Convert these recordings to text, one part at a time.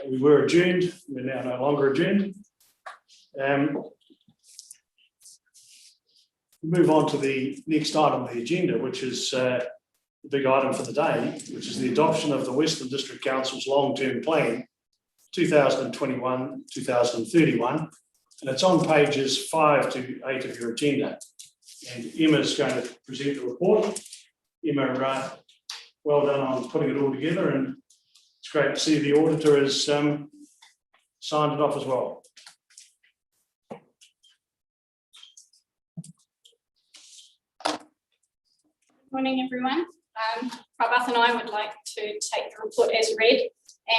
We were adjourned. We're now no longer adjourned. We move on to the next item on the agenda, which is the big item for the day, which is the adoption of the Western District Council's long-term plan, 2021-2031, and it's on pages 5 to 8 of your agenda. And Emma's going to present the report. Emma, well done on putting it all together, and it's great to see the auditor has signed it off as well. Morning, everyone. Prabhath and I would like to take the report as read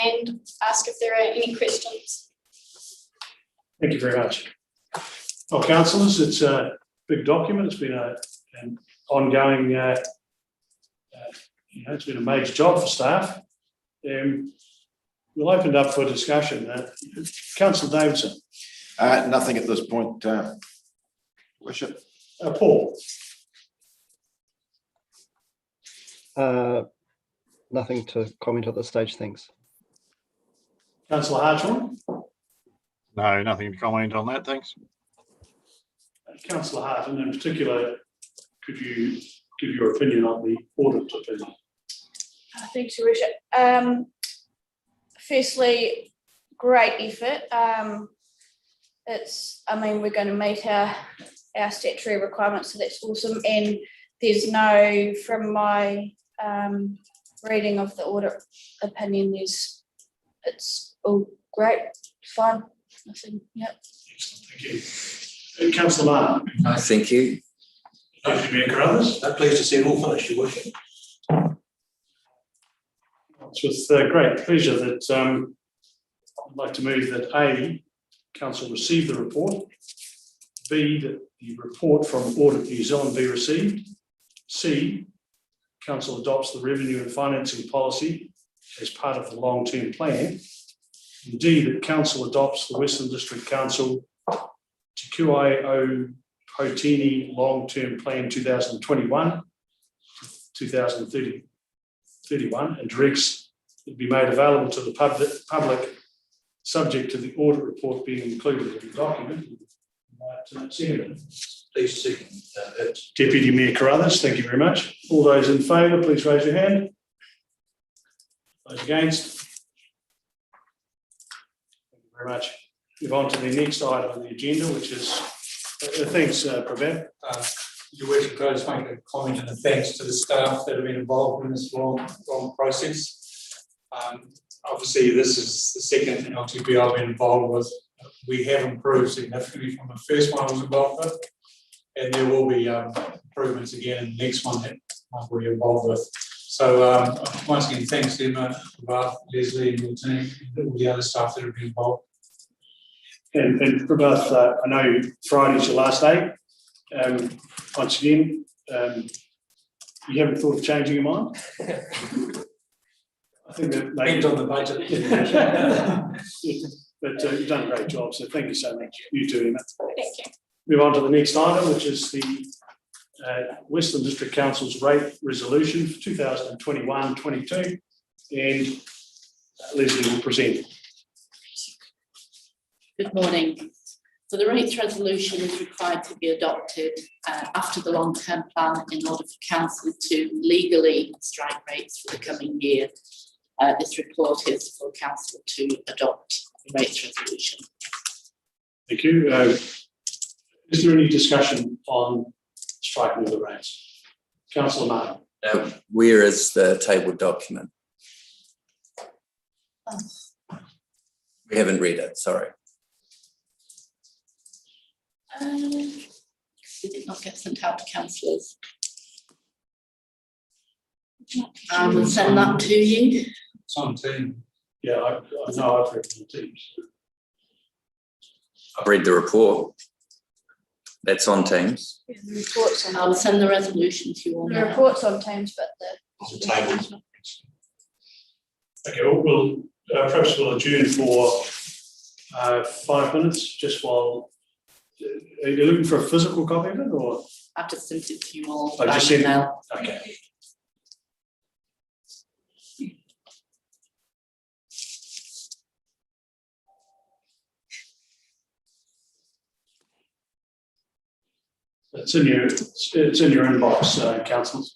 and ask if there are any questions. Thank you very much. Well, councillors, it's a big document. It's been an ongoing, it's been a major job for staff. We'll open it up for discussion. Councillor Davidson. Nothing at this point, Worship. Paul. Nothing to comment at this stage, thanks. Councillor Hartshorn. No, nothing to comment on that, thanks. Councillor Hart, and in particular, could you give your opinion on the audit opinion? Thanks, Your Worship. Firstly, great effort. We're going to meet our statutory requirements, so that's awesome. And there's no, from my reading of the audit opinion, it's all great, fine, nothing, yep. Excellent, thank you. Councillor Martin. Thank you. Thank you, Mayor Carruthers. Pleased to see it all finished, Your Worship. It's with great pleasure that I'd like to move that A, Council receive the report, B, that the report from Audit New Zealand be received, C, Council adopts the revenue and financing policy as part of the long-term plan, and D, that Council adopts the Western District Council Te Kuai o Hotini long-term plan 2021-2031 and directs it be made available to the public subject to the audit report being included in the document. Please second that. Deputy Mayor Carruthers, thank you very much. All those in favour, please raise your hand. Those against? Thank you very much. Move on to the next item on the agenda, which is, thanks, Prabhat. Your Worship, I just make a comment and a thanks to the staff that have been involved in this long process. Obviously, this is the second LTP I've been involved with. We have improved significantly from the first one I was involved with, and there will be improvements again in the next one that I'll be involved with. So once again, thanks Emma, Leslie and your team, and all the other staff that have been involved. And Prabhat, I know Friday's your last day. Once again, you haven't thought of changing your mind? I think that Depends on the budget. But you've done a great job, so thank you so much. You too, Emma. Thank you. Move on to the next item, which is the Western District Council's rate resolution for 2021-22, and Leslie will present. Good morning. So the rates resolution is required to be adopted after the long-term plan in order for council to legally strike rates for the coming year. This report is for council to adopt the rates resolution. Thank you. Is there any discussion on striking of the rates? Councillor Martin. Where is the tabled document? We haven't read it, sorry. Did it not get sent out to councillors? I will send that to you. It's on team. Yeah, I know I've read the teams. I've read the report. That's on Teams. Yeah, the report's on. I'll send the resolution to you all The now. report's on Teams, but The tables. Okay, we'll perhaps we'll adjourn for 5 minutes, just while. Are you looking for a physical copy of it, or? I've just sent it to you all I by just sent it. email. Okay. It's in your inbox, councillors.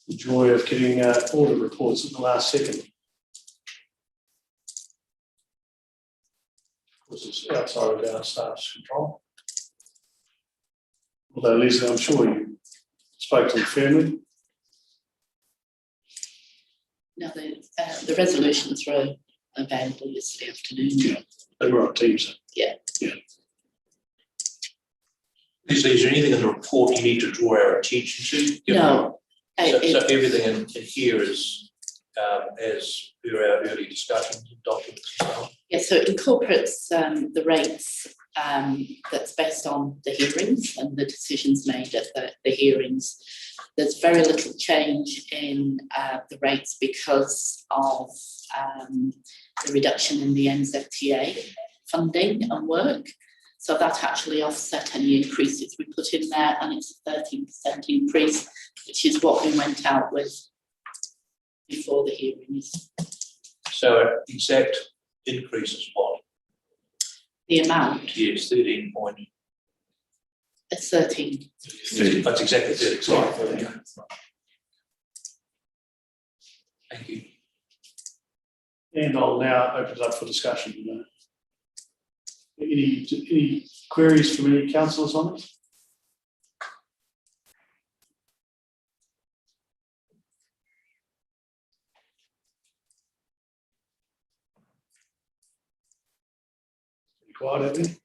The joy of getting audit reports at the last second. Of course, it's outside of our staff's control. Although, Leslie, I'm sure you spoke to them fairly. No, the resolutions were available yesterday afternoon. Yeah, they were on Teams. Yeah. Yeah. Leslie, is there anything in the report you need to draw our attention to? No. So everything in here is as per our early discussions and documents and so on. Yeah, so it incorporates the rates that's based on the hearings and the decisions made at the hearings. There's very little change in the rates because of the reduction in the NZTA funding and work. So that actually offset any increases we put in there, and it's a 13% increase, which is what we went out with before the hearings. So exact increase is what? The amount, Yes, 13 point. it's 13. That's exactly 30. Sorry. Thank you. And I'll now open it up for discussion. Any queries from any councillors on it? Be quiet, Evan.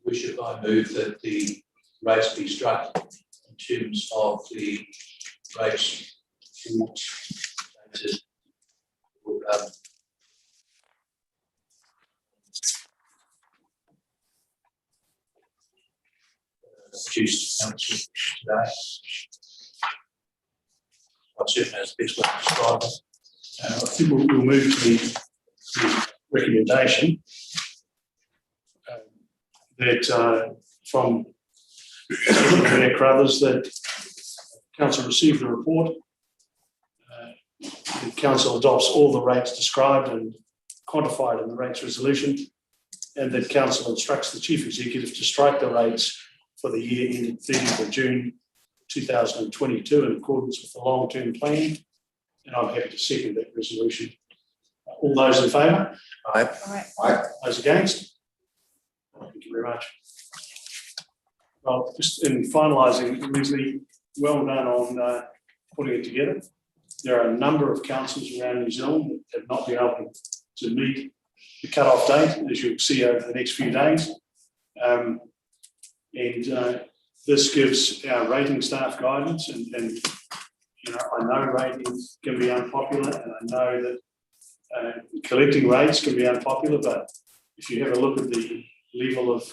Worship, I move that the rates be struck in terms of the rates produced council today. I certainly has the best way to describe it. I think we'll move to the recommendation that from Claire Crothers that council received the report. The council adopts all the rates described and quantified in the rates resolution, and that council instructs the chief executive to strike the rates for the year ending 30th of June 2022 in accordance with the long-term plan. And I'm happy to second that resolution. All those in favour? Aye. Aye. Those against? Thank you very much. Well, just in finalising, Leslie, well done on putting it together. There are a number of councils around New Zealand that have not been able to meet the cut-off date, as you'll see over the next few days. This gives our rating staff guidance, and you know, I know ratings can be unpopular, and I know that collecting rates can be unpopular, but if you have a look at the level of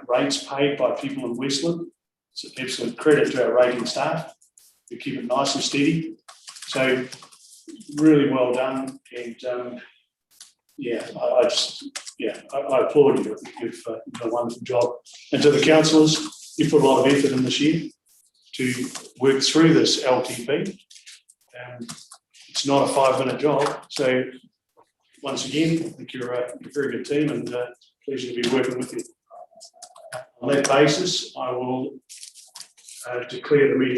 rates paid by people in Westland, it's an excellent credit to our rating staff. We keep it nice and steady. So really well done, and yeah, I applaud you. You've done a wonderful job. And to the councillors, you put a lot of effort in this year to work through this LTP. It's not a 5-minute job. So once again, I think you're a very good team, and pleasure to be working with you. On that basis, I will declare the meeting